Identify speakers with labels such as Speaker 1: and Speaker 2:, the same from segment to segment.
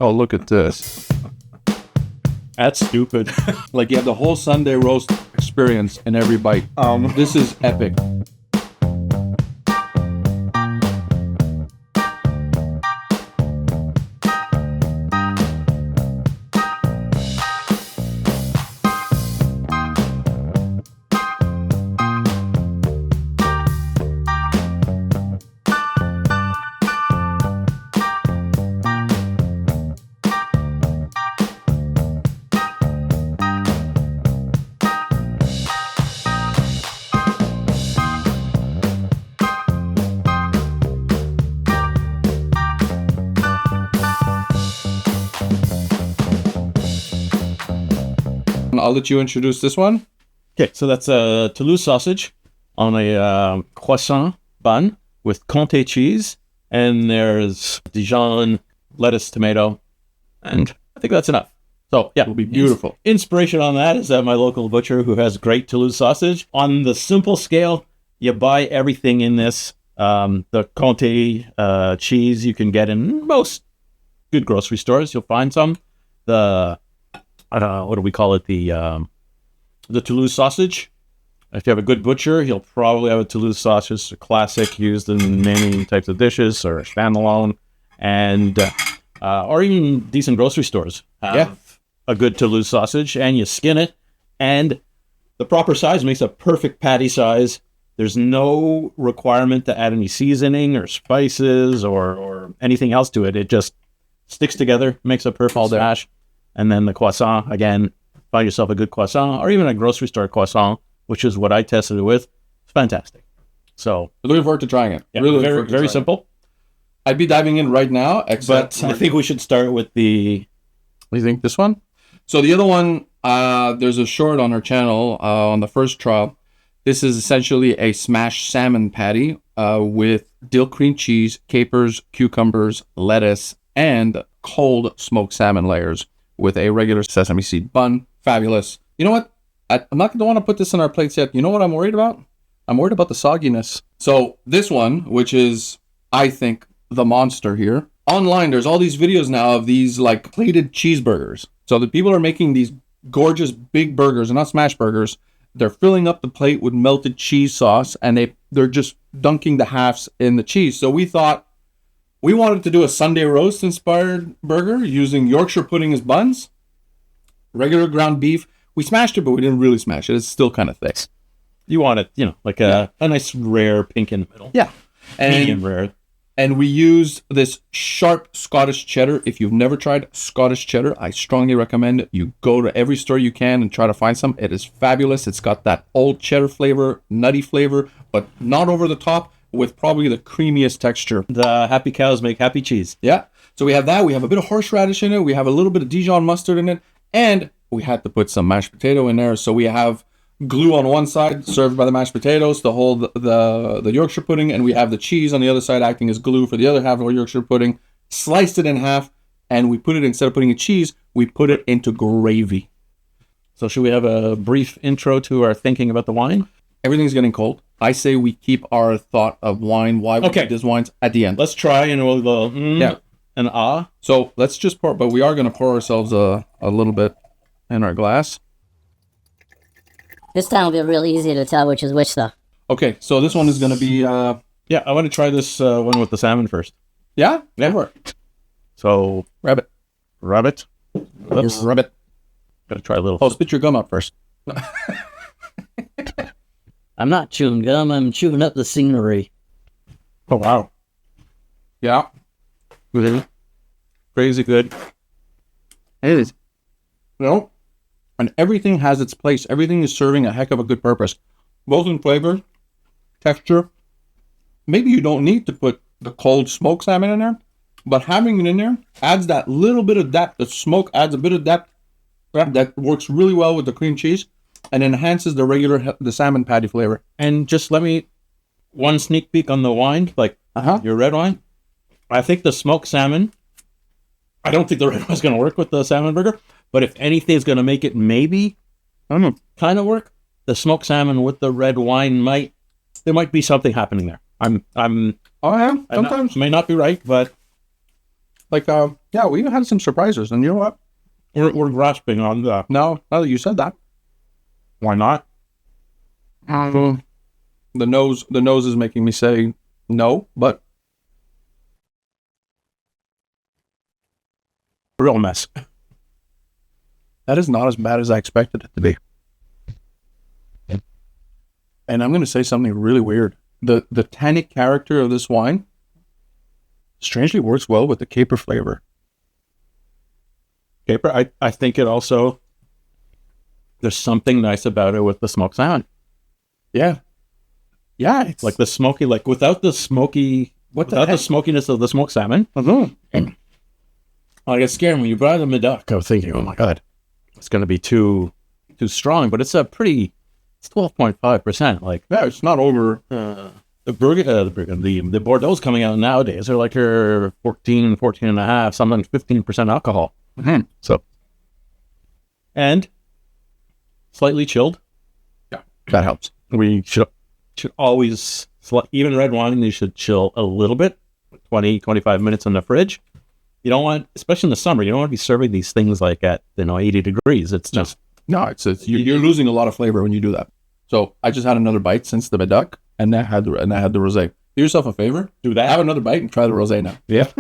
Speaker 1: Oh, look at this.
Speaker 2: That's stupid.
Speaker 1: Like you have the whole Sunday roast experience in every bite. This is epic. I'll let you introduce this one.
Speaker 2: Okay, so that's a Toulouse sausage on a croissant bun with Comté cheese, and there's Dijon, lettuce, tomato, and I think that's enough. So yeah,
Speaker 1: It'll be beautiful.
Speaker 2: Inspiration on that is that my local butcher who has great Toulouse sausage. On the simple scale, you buy everything in this. The Comté cheese you can get in most good grocery stores. You'll find some. I don't know, what do we call it? The Toulouse sausage. If you have a good butcher, he'll probably have a Toulouse sausage, a classic used in many types of dishes, or a standalone, and or even decent grocery stores have a good Toulouse sausage, and you skin it, and the proper size makes a perfect patty size. There's no requirement to add any seasoning or spices or anything else to it. It just sticks together, makes a perfect smash. And then the croissant, again, find yourself a good croissant or even a grocery store croissant, which is what I tested it with. It's fantastic. So,
Speaker 1: Looking forward to trying it.
Speaker 2: yeah,
Speaker 1: Really looking
Speaker 2: very,
Speaker 1: forward to
Speaker 2: very
Speaker 1: trying
Speaker 2: simple.
Speaker 1: it. I'd be diving in right now, except
Speaker 2: But I think we should start with the...
Speaker 1: you think this one? So the other one, there's a short on our channel on the first trial. This is essentially a smashed salmon patty with dill cream cheese, capers, cucumbers, lettuce, and cold smoked salmon layers with a regular sesame seed bun. Fabulous. You know what? I'm not going to want to put this on our plates yet. You know what I'm worried about? I'm worried about the sogginess. So this one, which is, I think, the monster here. Online, there's all these videos now of these like plated cheeseburgers. So the people are making these gorgeous big burgers, and not smash burgers. They're filling up the plate with melted cheese sauce, and they're just dunking the halves in the cheese. So we thought we wanted to do a Sunday roast inspired burger using Yorkshire pudding as buns, regular ground beef. We smashed it, but we didn't really smash it. It's still kind of thick.
Speaker 2: You want it, like a nice rare pink in the middle.
Speaker 1: Yeah.
Speaker 2: Medium rare.
Speaker 1: And we used this sharp Scottish cheddar. If you've never tried Scottish cheddar, I strongly recommend you go to every store you can and try to find some. It is fabulous. It's got that old cheddar flavor, nutty flavor, but not over the top, with probably the creamiest texture.
Speaker 2: The happy cows make happy cheese.
Speaker 1: Yeah. So we have that. We have a bit of horseradish in it. We have a little bit of Dijon mustard in it. And we had to put some mashed potato in there. So we have glue on one side served by the mashed potatoes to hold the Yorkshire pudding, and we have the cheese on the other side acting as glue for the other half of our Yorkshire pudding. Sliced it in half, and we put it, instead of putting in cheese, we put it into gravy.
Speaker 2: So should we have a brief intro to our thinking about the wine?
Speaker 1: Everything's getting cold. I say we keep our thought of wine, why we make these wines, at the end.
Speaker 2: Let's try, and we'll go and ah.
Speaker 1: So let's just pour, but we are going to pour ourselves a little bit in our glass.
Speaker 3: This time will be really easy to tell which is which, though.
Speaker 1: Okay, so this one is going to be...
Speaker 2: Yeah, I want to try this one with the salmon first.
Speaker 1: Yeah?
Speaker 2: Yeah.
Speaker 1: Go for it.
Speaker 2: So,
Speaker 1: Rabbit.
Speaker 2: rabbit.
Speaker 1: Oops. Rabbit.
Speaker 2: Gotta try a little.
Speaker 1: Oh, spit your gum out first.
Speaker 3: I'm not chewing gum, I'm chewing up the scenery.
Speaker 2: Oh, wow.
Speaker 1: Yeah.
Speaker 2: Good. Crazy good.
Speaker 1: It is. No. And everything has its place. Everything is serving a heck of a good purpose. Both in flavor, texture. Maybe you don't need to put the cold smoked salmon in there, but having it in there adds that little bit of depth. The smoke adds a bit of depth that works really well with the cream cheese and enhances the salmon patty flavor.
Speaker 2: And just one sneak peek on the wine, like your red wine. I think the smoked salmon, I don't think the red wine's going to work with the salmon burger, but if anything's going to make it maybe, I don't know, kind of work, the smoked salmon with the red wine there might be something happening there.
Speaker 1: Oh yeah, sometimes.
Speaker 2: May not be right, but
Speaker 1: like Yeah, we had some surprises, and you know what?
Speaker 2: We're grasping on the.
Speaker 1: Now that you said that,
Speaker 2: Why not?
Speaker 1: the nose is making me say no, but
Speaker 2: Real mess.
Speaker 1: that is not as bad as I expected it to be. And I'm going to say something really weird. The tannic character of this wine strangely works well with the caper flavor.
Speaker 2: Caper. I think it also. There's something nice about it with the smoked salmon.
Speaker 1: Yeah. Yeah, it's
Speaker 2: Like the smoky, like without the smoky, without the smokiness of the smoked salmon. I get scared when you brought the Medoc. I was thinking, oh my god, it's going to be too strong. But it's a pretty, it's 12.5%. Like
Speaker 1: yeah, it's not over.
Speaker 2: the Bordeaux's coming out nowadays. They're like 14 and a half, sometimes 15% alcohol.
Speaker 1: Mhm.
Speaker 2: So, and slightly chilled.
Speaker 1: Yeah, that helps.
Speaker 2: We should always, even red wine, you should chill a little bit, 20, 25 minutes in the fridge. You don't want, especially in the summer, you don't want to be serving these things like at 80 degrees. It's just
Speaker 1: No, it's you're losing a lot of flavor when you do that. So I just had another bite since the Medoc, and I had the rosé. Do yourself a favor,
Speaker 2: do that.
Speaker 1: have another bite and try the rosé now.
Speaker 2: Yeah.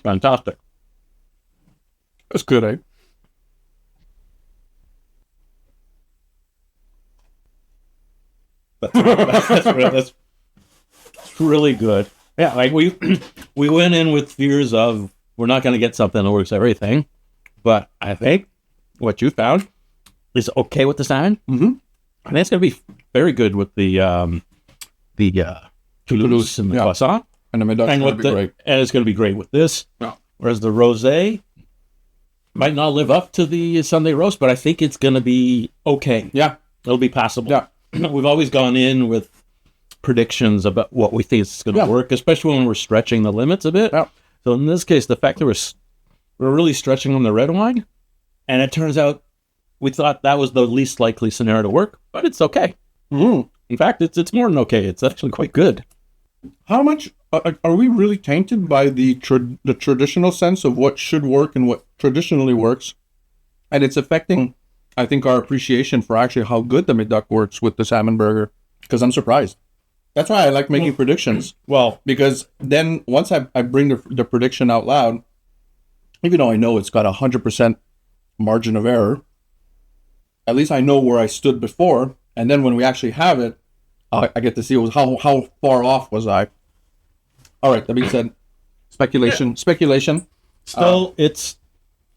Speaker 2: Fantastic.
Speaker 1: That's good, eh?
Speaker 2: That's really good. Yeah, like we went in with fears of we're not going to get something that works everything, but I think what you found is okay with the salmon.
Speaker 1: Mm-hmm.
Speaker 2: I think it's going to be very good with the Toulouse and the croissant,
Speaker 1: And the Medoc's
Speaker 2: and
Speaker 1: going to be great.
Speaker 2: and it's going to be great with this.
Speaker 1: Yeah.
Speaker 2: Whereas the rosé might not live up to the Sunday roast, but I think it's going to be okay.
Speaker 1: Yeah,
Speaker 2: It'll be passable.
Speaker 1: yeah.
Speaker 2: We've always gone in with predictions about what we think is going to work, especially when we're stretching the limits a bit.
Speaker 1: Yeah.
Speaker 2: So in this case, the fact that we're really stretching on the red wine, and it turns out we thought that was the least likely scenario to work, but it's okay.
Speaker 1: Mm.
Speaker 2: In fact, it's more than okay. It's actually quite good.
Speaker 1: How much are we really tainted by the traditional sense of what should work and what traditionally works, and it's affecting, I think, our appreciation for actually how good the Medoc works with the salmon burger? Because I'm surprised. That's why I like making predictions.
Speaker 2: Well,
Speaker 1: Because then once I bring the prediction out loud, even though I know it's got 100% margin of error, at least I know where I stood before. And then when we actually have it, I get to see how far off was I. All right, that being said, speculation.
Speaker 2: still, it's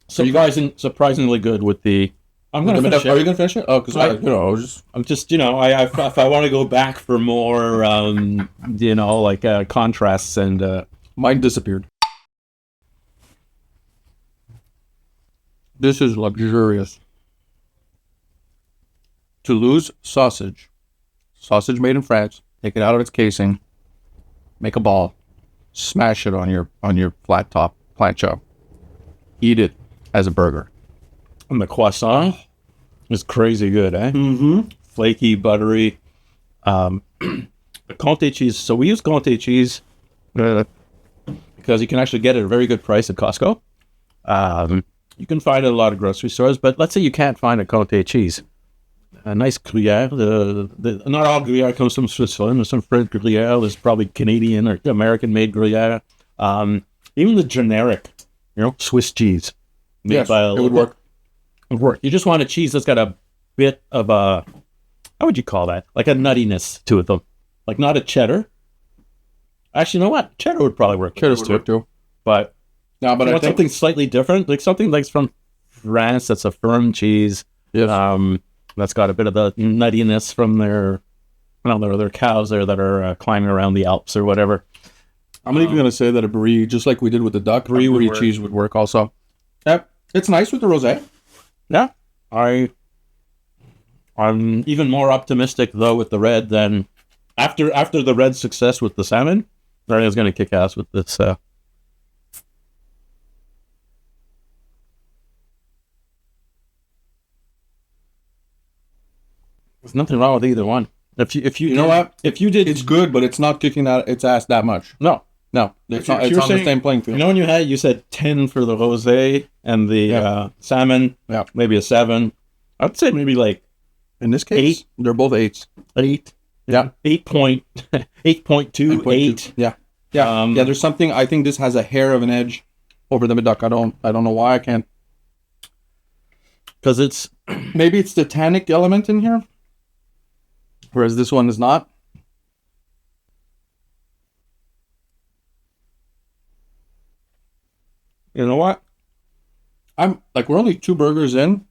Speaker 2: surprisingly good with the. I'm going to finish
Speaker 1: Are you
Speaker 2: it.
Speaker 1: going to finish it? Oh, because I was just...
Speaker 2: I'm just, if I want to go back for more, contrasts and.
Speaker 1: Mine disappeared. This is luxurious. Toulouse sausage. Sausage made in France. Take it out of its casing. Make a ball. Smash it on your flat top plancha. Eat it as a burger.
Speaker 2: And the croissant is crazy good, eh?
Speaker 1: Mm-hmm.
Speaker 2: Flaky, buttery. The Comté cheese. So we use Comté cheese because you can actually get it at a very good price at Costco. You can find it at a lot of grocery stores, but let's say you can't find a Comté cheese. A nice Gruyere. Not all Gruyere comes from Switzerland. There's some French Gruyere. There's probably Canadian or American-made Gruyere. Even the generic, Swiss cheese.
Speaker 1: Yes, it would work.
Speaker 2: It would work. You just want a cheese that's got a bit of a, how would you call that? Like a nuttiness to it, though. Like not a cheddar. Actually, you know what? Cheddar would probably work.
Speaker 1: Cheddar's too.
Speaker 2: But
Speaker 1: No, but
Speaker 2: you
Speaker 1: I
Speaker 2: want
Speaker 1: think
Speaker 2: something slightly different, like something like from France that's a firm cheese.
Speaker 1: yes.
Speaker 2: That's got a bit of the nuttiness from their cows there that are climbing around the Alps or whatever.
Speaker 1: I'm even going to say that a brie, just like we did with the duck, brie cheese would work also. Yep. It's nice with the rosé.
Speaker 2: Yeah, I'm even more optimistic though with the red than after the red success with the salmon. I think it's going to kick ass with this. There's nothing wrong with either one. If you
Speaker 1: You know what?
Speaker 2: if you did
Speaker 1: It's good, but it's not kicking its ass that much.
Speaker 2: no,
Speaker 1: No, it's
Speaker 2: You-
Speaker 1: on, it's
Speaker 2: you're
Speaker 1: on the
Speaker 2: saying-
Speaker 1: same playing field.
Speaker 2: You know when you said 10 for the rosé and the salmon,
Speaker 1: Yeah.
Speaker 2: maybe a 7. I'd say maybe like
Speaker 1: In this case, they're both 8s.
Speaker 2: 8.
Speaker 1: Yeah.
Speaker 2: 8.2, 8.
Speaker 1: Yeah. Yeah.
Speaker 2: Um,
Speaker 1: Yeah, there's something, I think this has a hair of an edge over the Medoc. I don't know why I can't.
Speaker 2: Because it's
Speaker 1: Maybe it's the tannic element in here, whereas this one is not.
Speaker 2: you know what?
Speaker 1: I'm like, we're only 2 burgers in.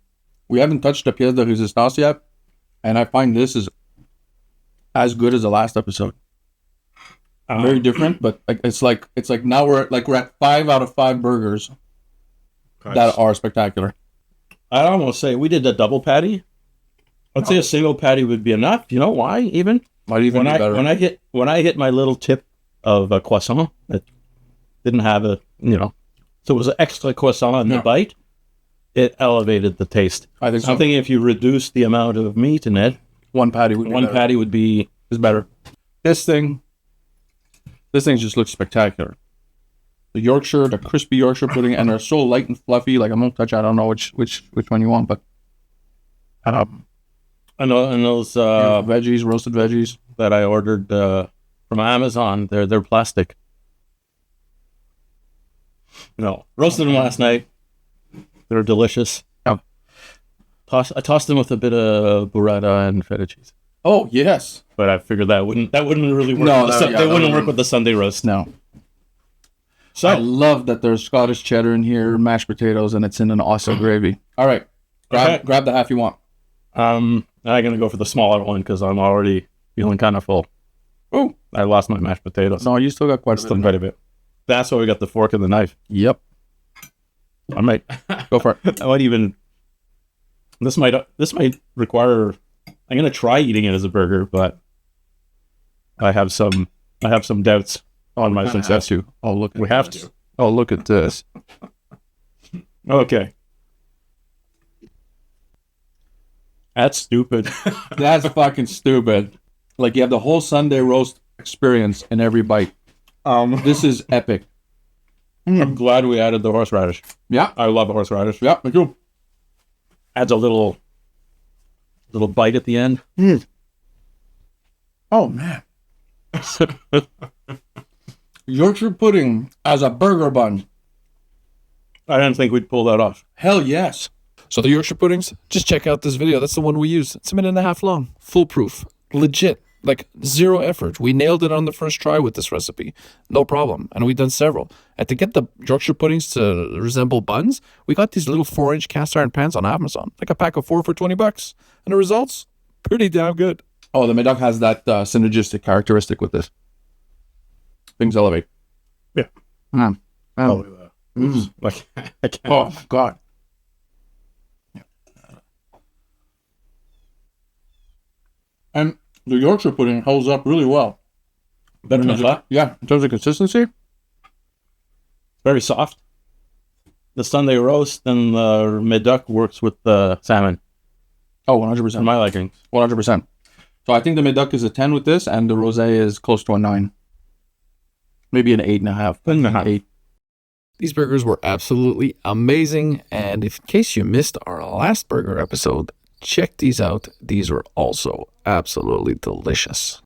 Speaker 1: We haven't touched the pièce de résistance yet, and I find this is as good as the last episode. Very different, but like it's like now we're at 5 out of 5 burgers that are spectacular.
Speaker 2: I'd almost say we did a double patty. I'd say a single patty would be enough. You know why? Even
Speaker 1: Might even
Speaker 2: when
Speaker 1: be better.
Speaker 2: when I hit my little tip of a croissant that didn't have so it was an extra croissant in the bite. It elevated the taste.
Speaker 1: I think so.
Speaker 2: I'm thinking if you reduce the amount of meat in it,
Speaker 1: One patty would be
Speaker 2: one
Speaker 1: better.
Speaker 2: patty would be
Speaker 1: is better. This thing just looks spectacular. The Yorkshire, the crispy Yorkshire pudding, and they're so light and fluffy. Like, I'm gonna touch. I don't know which one you want, but
Speaker 2: and those
Speaker 1: veggies, roasted veggies.
Speaker 2: that I ordered from Amazon. They're plastic. No, roasted them last night. They're delicious.
Speaker 1: Yeah.
Speaker 2: I tossed them with a bit of burrata and feta cheese,
Speaker 1: Oh yes.
Speaker 2: but I figured that wouldn't really work.
Speaker 1: No,
Speaker 2: with the
Speaker 1: that- yeah,
Speaker 2: they
Speaker 1: that
Speaker 2: wouldn't work
Speaker 1: wouldn't-
Speaker 2: with the Sunday roast.
Speaker 1: No.
Speaker 2: So
Speaker 1: I love that there's Scottish cheddar in here, mashed potatoes, and it's in an awesome gravy. All right,
Speaker 2: Okay.
Speaker 1: grab the half you want.
Speaker 2: I'm gonna go for the smaller one because I'm already feeling kind of full.
Speaker 1: Oh
Speaker 2: I lost my mashed potatoes.
Speaker 1: no, you still got quite a
Speaker 2: Still
Speaker 1: bit.
Speaker 2: quite a bit. That's why we got the fork and the knife.
Speaker 1: Yep,
Speaker 2: I might
Speaker 1: go for it.
Speaker 2: I might even. This might require. I'm gonna try eating it as a burger, but I have some doubts on my success.
Speaker 1: to. Oh look,
Speaker 2: We have to.
Speaker 1: Oh look at this.
Speaker 2: Okay. That's stupid.
Speaker 1: That's fucking stupid. Like, you have the whole Sunday roast experience in every bite. This is epic.
Speaker 2: I'm glad we added the horseradish.
Speaker 1: Yeah,
Speaker 2: I love horseradish.
Speaker 1: yeah, me too.
Speaker 2: Adds a little bite at the end.
Speaker 1: Oh man, Yorkshire pudding as a burger bun.
Speaker 2: I didn't think we'd pull that off.
Speaker 1: Hell yes.
Speaker 4: So the Yorkshire puddings, just check out this video. That's the one we used. It's a minute and a half long. Foolproof. Legit. Like, zero effort. We nailed it on the first try with this recipe. No problem. And we've done several. And to get the Yorkshire puddings to resemble buns, we got these little 4-inch cast iron pans on Amazon. Like a pack of 4 for $20. And the results? Pretty damn good.
Speaker 1: Oh, the Medoc has that synergistic characteristic with this. Things elevate.
Speaker 2: Yeah. Like I can't.
Speaker 1: Oh God. And the Yorkshire pudding holds up really well.
Speaker 2: Better than that.
Speaker 1: Yeah, in terms of consistency.
Speaker 2: Very soft. The Sunday roast and the Medoc works with the salmon
Speaker 1: Oh,
Speaker 2: for
Speaker 1: 100%.
Speaker 2: my liking.
Speaker 1: 100%. So I think the Medoc is a 10 with this, and the Rosé is close to a 9. Maybe an 8.5.
Speaker 2: 8.5.
Speaker 1: 8.
Speaker 4: These burgers were absolutely amazing. And in case you missed our last burger episode, check these out. These were also absolutely delicious.